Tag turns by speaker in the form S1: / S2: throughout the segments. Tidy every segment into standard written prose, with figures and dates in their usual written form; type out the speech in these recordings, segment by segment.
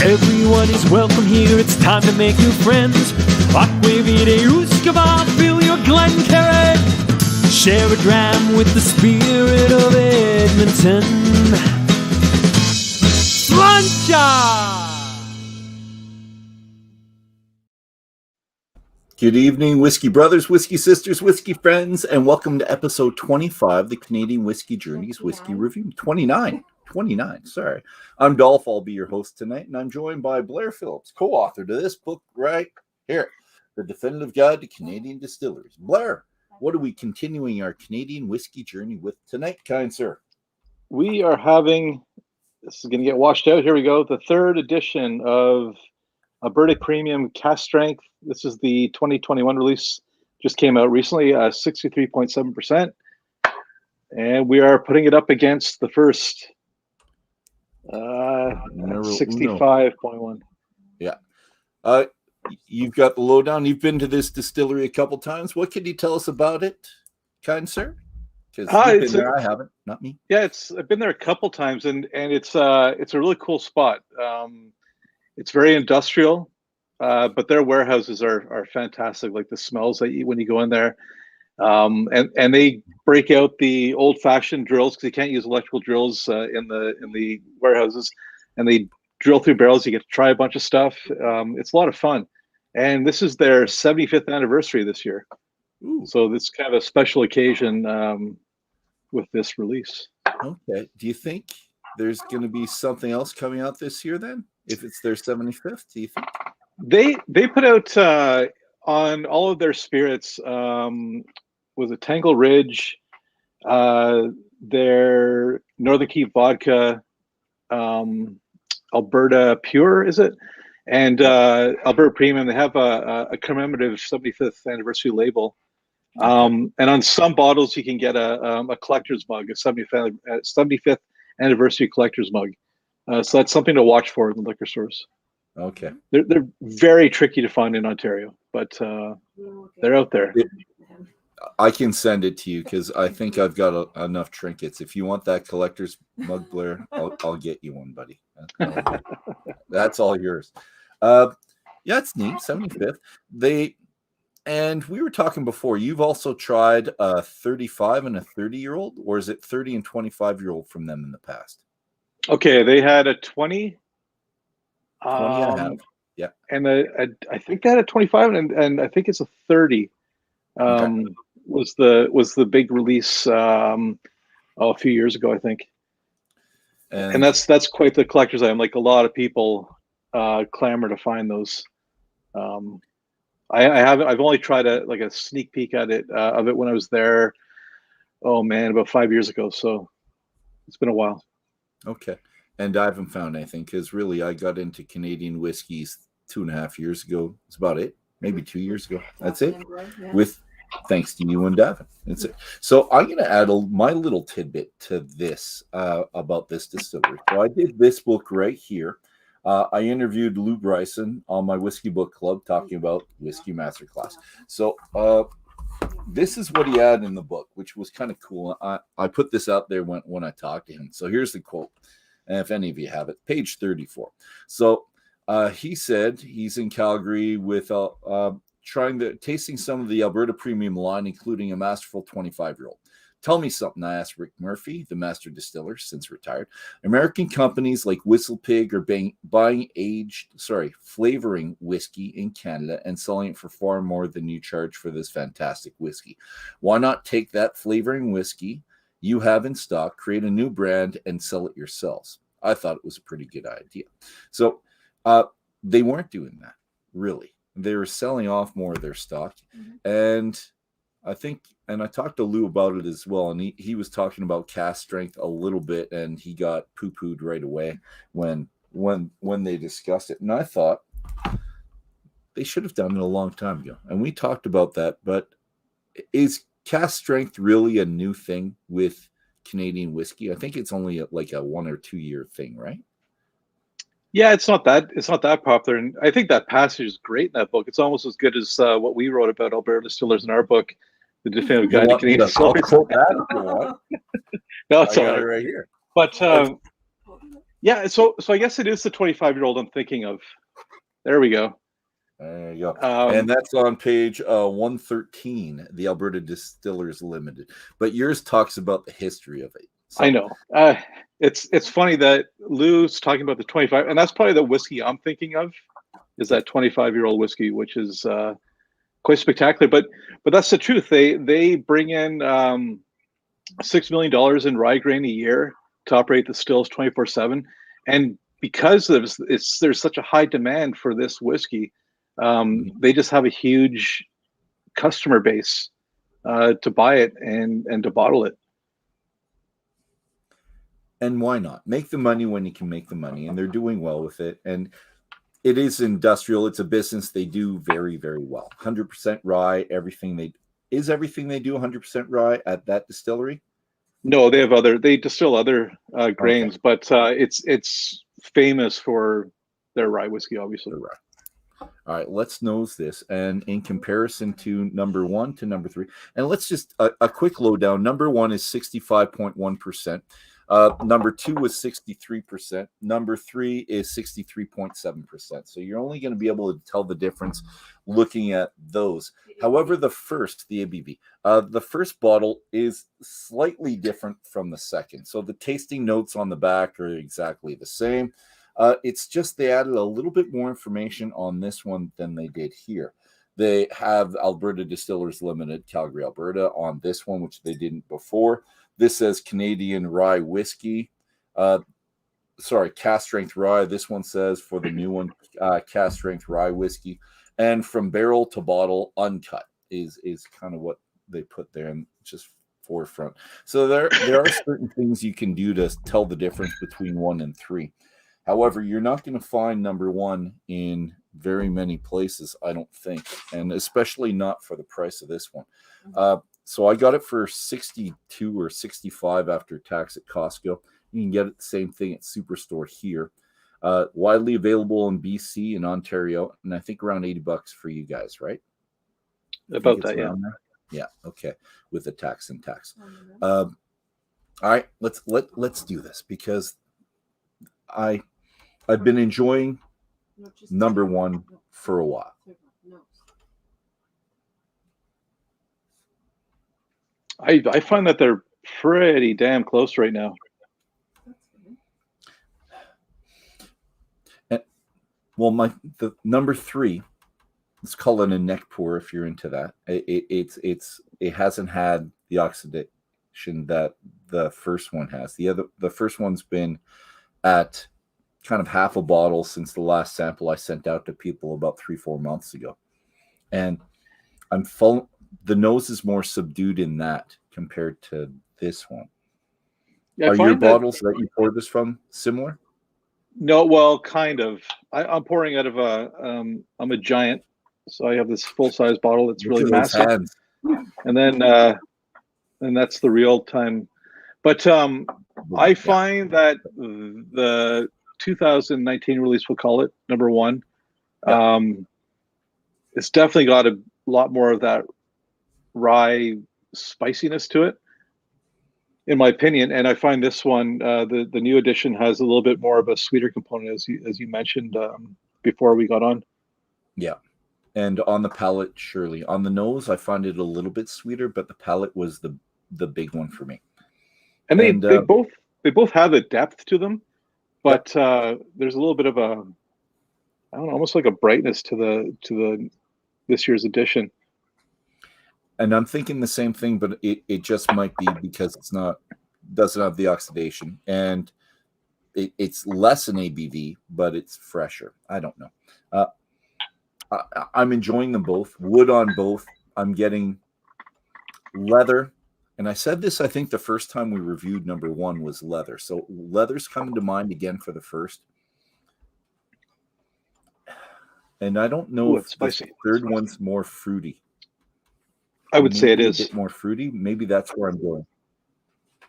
S1: Everyone is welcome here, it's time to make new friends. Aquavide Uskaba, fill your Glencairn. Share a dram with the spirit of Edmonton. Slancha!
S2: Good evening, Whiskey Brothers, Whiskey Sisters, Whiskey Friends, and welcome to episode 25, the Canadian Whisky Journey's Whiskey Review. 29, sorry. I'm Dolph, I'll be your host tonight, and I'm joined by Blair Phillips, co-author to this book right here, The Definitive Guide to Canadian Distilleries. Blair, what are we continuing our Canadian Whisky Journey with tonight, kind sir?
S3: We are having, this is going to get washed out, here we go, the third edition of Alberta Premium Cask Strength. This is the 2021 release, just came out recently, 63.7%. And we are putting it up against the first 65.1.
S2: Yeah. You've got the lowdown. You've been to this distillery a couple times. What can you tell us about it, kind sir? Because I haven't, not me.
S3: Yeah, I've been there a couple times, and it's a really cool spot. It's very industrial, but their warehouses are fantastic. Like the smells that when you go in there, and they break out the old-fashioned drills because you can't use electrical drills in the warehouses, and they drill through barrels. You get to try a bunch of stuff. It's a lot of fun, and this is their 75th anniversary this year. Ooh. So this is kind of a special occasion with this release.
S2: Okay. Do you think there's going to be something else coming out this year then? If it's their 75th, do you think?
S3: They put out on all of their spirits, was it Tangle Ridge, their Northern Keep vodka, Alberta Pure, is it? And Alberta Premium, they have a commemorative 75th anniversary label. And on some bottles, you can get a collector's mug, a 75th anniversary collector's mug. So that's something to watch for in the liquor stores.
S2: Okay.
S3: They're very tricky to find in Ontario, but they're out there.
S2: I can send it to you because I think I've got enough trinkets. If you want that collector's mug, Blair, I'll get you one, buddy. That's all yours. Yeah, it's neat. 75th. And we were talking before, you've also tried a 35 and a 30-year-old, or is it 30 and 25-year-old from them in the past?
S3: Okay, they had a 20.
S2: 20 and a half. Yeah.
S3: And I think they had a 25, and I think it's a 30. Okay. Was the big release a few years ago, I think. And that's quite the collector's item. Like a lot of people clamor to find those. I've only tried a sneak peek at it of it when I was there. Oh man, about 5 years ago. So it's been a while. Okay.
S2: And I haven't found anything because really I got into Canadian whiskeys 2.5 years ago. It's about it. Maybe 2 years ago. That's it. With thanks to you and Davin. That's it. So I'm going to add my little tidbit to this about this distillery. So I did this book right here. I interviewed Lou Bryson on my Whiskey Book Club talking about Whiskey Masterclass. So this is what he had in the book, which was kind of cool. I put this out there when I talked to him. So here's the quote. And if any of you have it, page 34. So he said he's in Calgary with tasting some of the Alberta Premium line, including a masterful 25-year-old. Tell me something, I asked Rick Murphy, the master distiller, since retired. American companies like Whistle Pig are flavoring whiskey in Canada and selling it for far more than you charge for this fantastic whiskey. Why not take that flavoring whiskey you have in stock, create a new brand, and sell it yourselves? I thought it was a pretty good idea. So they weren't doing that, really. They were selling off more of their stock. Mm-hmm. And I talked to Lou about it as well, and he was talking about cask strength a little bit, and he got poo-pooed right away when they discussed it. And I thought they should have done it a long time ago. And we talked about that, but is cask strength really a new thing with Canadian whiskey? I think it's only like a 1 or 2 year thing, right?
S3: Yeah, it's not that popular, and I think that passage is great in that book. It's almost as good as what we wrote about Alberta distillers in our book, The Definitive Guide to Canadian Distilleries.
S2: No, it's all right here.
S3: But Yeah, so I guess it is the 25-year-old I'm thinking of. There we go.
S2: There you go. And that's on page 113, the Alberta Distillers Limited. But yours talks about the history of it. So.
S3: I know. It's funny that Lou's talking about the 25, and that's probably the whiskey I'm thinking of, is that 25-year-old whiskey, which is quite spectacular. But that's the truth. They bring in $6 million in rye grain a year to operate the stills 24/7, and because there's such a high demand for this whiskey, they just have a huge customer base to buy it and to bottle it.
S2: And why not? Make the money when you can make the money, and they're doing well with it. And it is industrial. It's a business. They do very, very well. 100% rye. Everything they do 100% rye at that distillery?
S3: No, they distill other grains, okay. But it's famous for their rye whiskey, obviously.
S2: All right, let's nose this. And in comparison to number 1 to number 3, and let's just a quick lowdown. Number 1 is 65.1%. Number 2 was 63%. Number 3 is 63.7%. So you're only going to be able to tell the difference looking at those. However, the ABV, the first bottle is slightly different from the second. So the tasting notes on the back are exactly the same. It's just they added a little bit more information on this one than they did here. They have Alberta Distillers Limited, Calgary, Alberta on this one, which they didn't before. This says Canadian rye whiskey. Cask strength rye. This one says for the new one, cask strength rye whiskey. And from barrel to bottle, uncut is kind of what they put there, and just forefront. So there are certain things you can do to tell the difference between 1 and 3. However, you're not going to find number 1 in very many places, I don't think, and especially not for the price of this one. So I got it for $62 or $65 after tax at Costco. You can get it the same thing at Superstore here. Widely available in BC and Ontario, and I think around $80 for you guys, right?
S3: About that, yeah.
S2: Yeah, okay, with the tax and tax. All right, let's do this, because I've been enjoying number 1 for a while.
S3: I find that they're pretty damn close right now.
S2: Well, the number 3, let's call it a neck pour if you're into that. It hasn't had the oxidation that the first one has. The first one's been at kind of half a bottle since the last sample I sent out to people about 3-4 months ago, and the nose is more subdued in that compared to this one. Yeah, are your bottles that you poured this from similar?
S3: No, well, kind of. I'm pouring out of I'm a giant, so I have this full-size bottle that's really massive. Hands. And then and that's the real time. But I find that the 2019 release, we'll call it, number 1, it's definitely got a lot more of that rye spiciness to it, in my opinion. And I find this one, the new edition, has a little bit more of a sweeter component, as you mentioned before we got on.
S2: Yeah, and on the palate, surely. On the nose, I find it a little bit sweeter, but the palate was the big one for me.
S3: And they both have a depth to them, but there's a little bit of a, I don't know, almost like a brightness to the this year's edition.
S2: And I'm thinking the same thing, but it just might be because doesn't have the oxidation, and it's less in ABV, but it's fresher. I don't know. I'm enjoying them both. Wood on both. I'm getting leather, and I said this, I think the first time we reviewed number 1 was leather. So leather's coming to mind again for the first. And I don't know if the third one's more fruity.
S3: I would say it is
S2: a bit more fruity. Maybe that's where I'm going.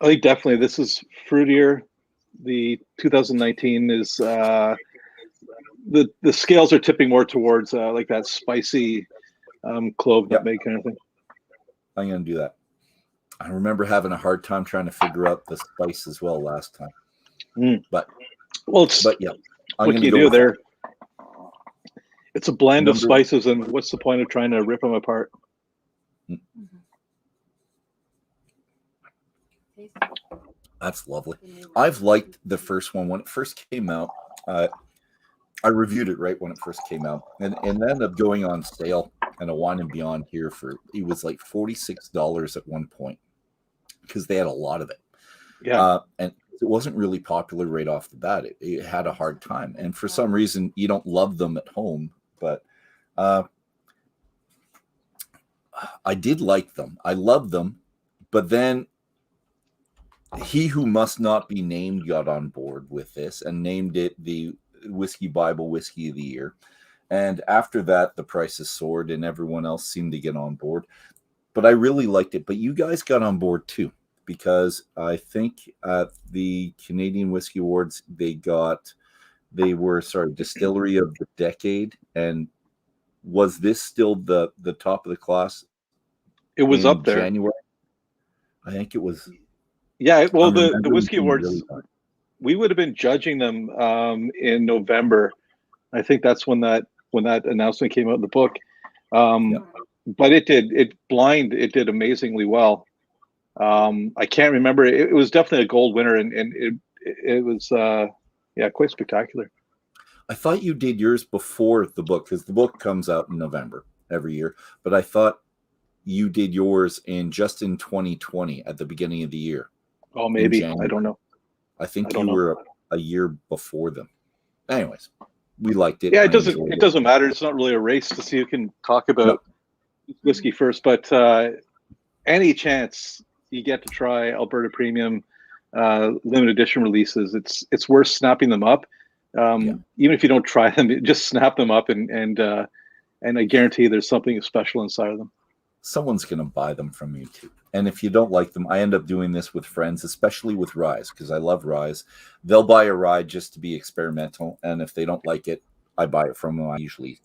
S3: I think definitely this is fruitier. The 2019 is the scales are tipping more towards like that spicy clove nutmeg kind of thing.
S2: I'm going to do that. I remember having a hard time trying to figure out the spice as well last time. But
S3: Well, it's
S2: But yeah, I'm
S3: what
S2: going
S3: do
S2: to
S3: you
S2: go
S3: do
S2: with
S3: there? It's a blend of
S2: number.
S3: spices, and what's the point of trying to rip them apart?
S2: That's lovely. I've liked the first one when it first came out. I reviewed it right when it first came out, and ended up going on sale and a Wine and Beyond here for it was like $46 at one point because they had a lot of it.
S3: Yeah.
S2: And it wasn't really popular right off the bat. It had a hard time, and for some reason, you don't love them at home, but I did like them. I loved them, but then He Who Must Not Be Named got on board with this and named it the Whiskey Bible Whiskey of the Year. And after that, the prices soared and everyone else seemed to get on board. But I really liked it. But you guys got on board too, because I think at the Canadian Whisky Awards, they were Distillery of the Decade. And was this still the top of the class?
S3: It was up there.
S2: January. I think it was.
S3: Yeah, well, the Whiskey Awards, really we would have been judging them in November. I think that's when that announcement came out in the book. But it did amazingly well. I can't remember. It was definitely a gold winner, and it was quite spectacular.
S2: I thought you did yours before the book, because the book comes out in November every year. But I thought you did yours in 2020 at the beginning of the year.
S3: Oh, maybe. I don't know.
S2: I think you were a year before them. Anyways, we liked it.
S3: Yeah, it doesn't matter. It's not really a race to see who can talk about whiskey first. But any chance you get to try Alberta Premium limited edition releases, it's worth snapping them up. Even if you don't try them, just snap them up, and I guarantee there's something special inside of them.
S2: Someone's going to buy them from you too. And if you don't like them, I end up doing this with friends, especially with ryes, because I love ryes. They'll buy a rye just to be experimental, and if they don't like it, I buy it from them. I usually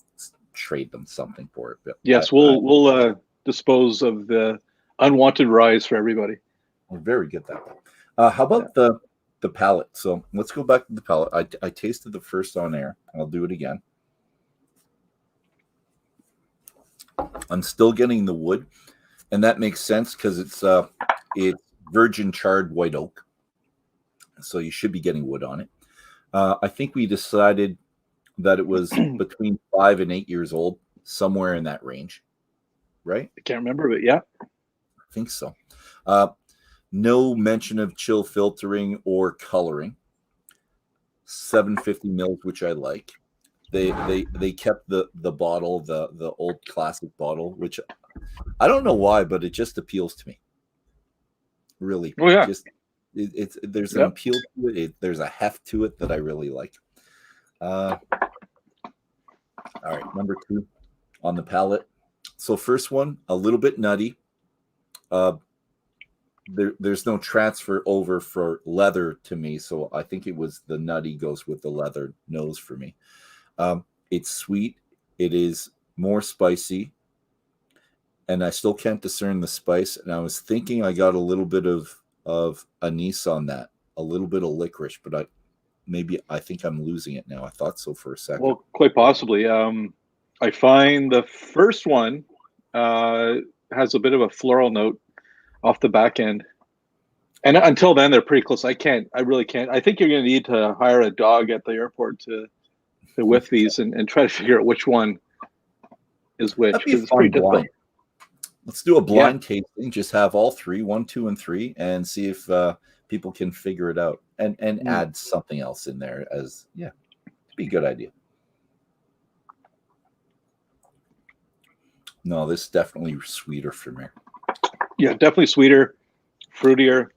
S2: trade them something for it. But
S3: yes, we'll dispose of the unwanted ryes for everybody.
S2: We're very good at that. How about the palate? So let's go back to the palate. I tasted the first on air. I'll do it again. I'm still getting the wood, and that makes sense because it's virgin charred white oak, so you should be getting wood on it. I think we decided that it was between 5 and 8 years old, somewhere in that range, right?
S3: I can't remember, but yeah,
S2: I think so. No mention of chill filtering or coloring. 750 mils, which I like. They kept the bottle, the old classic bottle, which I don't know why, but it just appeals to me. Really.
S3: Oh yeah.
S2: There's an appeal to it. There's a heft to it that I really like. All right, number 2 on the palate. So first one, a little bit nutty. There's no transfer over for leather to me, so I think it was the nutty goes with the leather nose for me. It's sweet. It is more spicy, and I still can't discern the spice. And I was thinking I got a little bit of anise on that, a little bit of licorice, but I think I'm losing it now. I thought so for a second.
S3: Well, quite possibly. I find the first one has a bit of a floral note off the back end, and until then they're pretty close. I really can't. I think you're going to need to hire a dog at the airport to whiff these and try to figure out which one is which. It's pretty difficult.
S2: Let's do a blind tasting. Just have all 3, 1, 2, and 3, and see if people can figure it out and add something else in there as it'd be a good idea. No, this is definitely sweeter for me.
S3: Yeah, definitely sweeter, fruitier,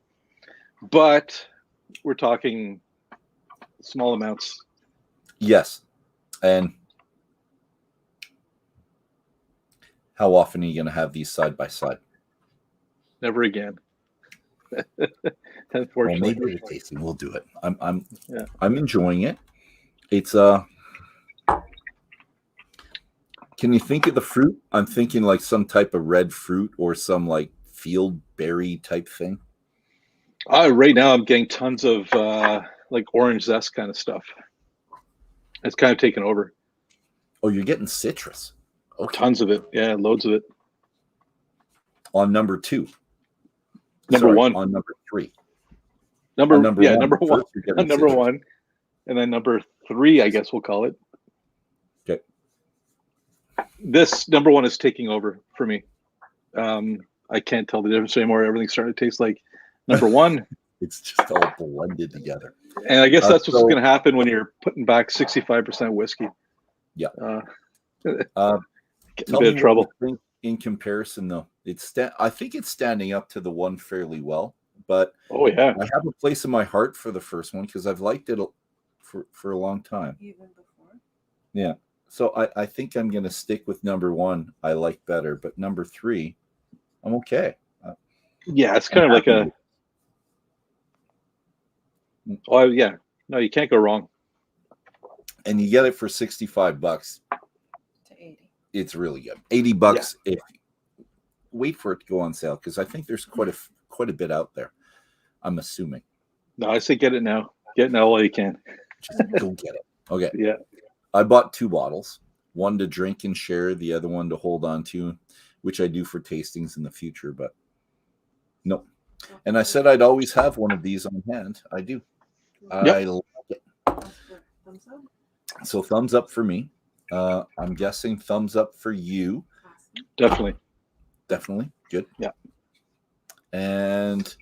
S3: but we're talking small amounts.
S2: Yes. And how often are you going to have these side by side?
S3: Never again. Unfortunately.
S2: Well, maybe the tasting we'll do it. I'm enjoying it. It's can you think of the fruit? I'm thinking like some type of red fruit or some like field berry type thing.
S3: Right now I'm getting tons of like orange zest kind of stuff. It's kind of taken over.
S2: Oh, you're getting citrus. Okay.
S3: Tons of it. Yeah, loads of it.
S2: On number 2.
S3: Number
S2: Sorry,
S3: 1.
S2: On number 3.
S3: Number
S2: On
S3: one.
S2: number 1.
S3: Number one.
S2: First, you're getting
S3: Number
S2: citrus.
S3: 1. And then number 3, I guess we'll call it.
S2: Okay.
S3: This number 1 is taking over for me. I can't tell the difference anymore. Everything's starting to taste like number 1.
S2: It's just all blended together.
S3: And I guess that's what's
S2: so-
S3: going to happen when you're putting back 65% whiskey.
S2: Yeah.
S3: Getting
S2: Tell
S3: a bit of trouble.
S2: what you think in comparison, though. I think it's standing up to the one fairly well, but
S3: Oh, yeah.
S2: I have a place in my heart for the first one because I've liked it for a long time.
S4: Even before.
S2: Yeah. So I think I'm going to stick with number 1. I like better, but number 3, I'm okay.
S3: Yeah, it's kind of like a. Oh, yeah. No, you can't go wrong.
S2: And you get it for $65.
S4: To 80.
S2: It's really good. $80 if wait for it to go on sale because I think there's quite a bit out there. I'm assuming.
S3: No, I say get it now. Get it now while you can.
S2: Just go get it. Okay.
S3: Yeah.
S2: I bought 2 bottles, one to drink and share, the other one to hold on to, which I do for tastings in the future, but no. And I said I'd always have one of these on hand. I do. I like it.
S4: Thumbs up.
S2: So thumbs up for me. I'm guessing thumbs up for you.
S3: Definitely.
S2: Definitely. Good.
S3: Yeah.
S2: And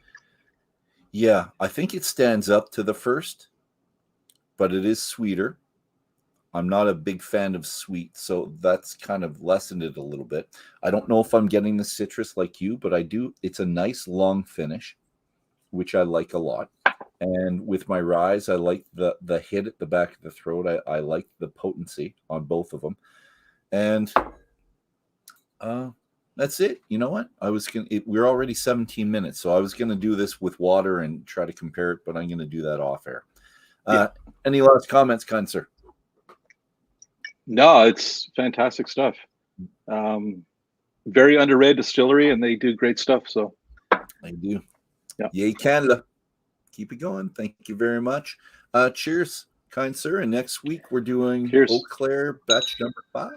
S2: yeah, I think it stands up to the first, but it is sweeter. I'm not a big fan of sweet, so that's kind of lessened it a little bit. I don't know if I'm getting the citrus like you, but I do. It's a nice long finish, which I like a lot. And with my ryes, I like the hit at the back of the throat. I like the potency on both of them. And that's it. You know what? We're already 17 minutes, so I was gonna do this with water and try to compare it, but I'm gonna do that off air. Any last comments, kind sir?
S3: No, it's fantastic stuff. Very underrated distillery, and they do great stuff. So
S2: I do.
S3: Yeah.
S2: Yay, Canada. Keep it going. Thank you very much. Cheers, kind sir. And next week we're doing
S3: Cheers.
S2: Eau Claire batch number 5.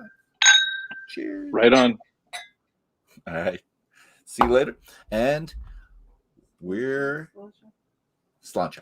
S2: Cheers.
S3: right on.
S2: All right. See you later. And we're Sláinte.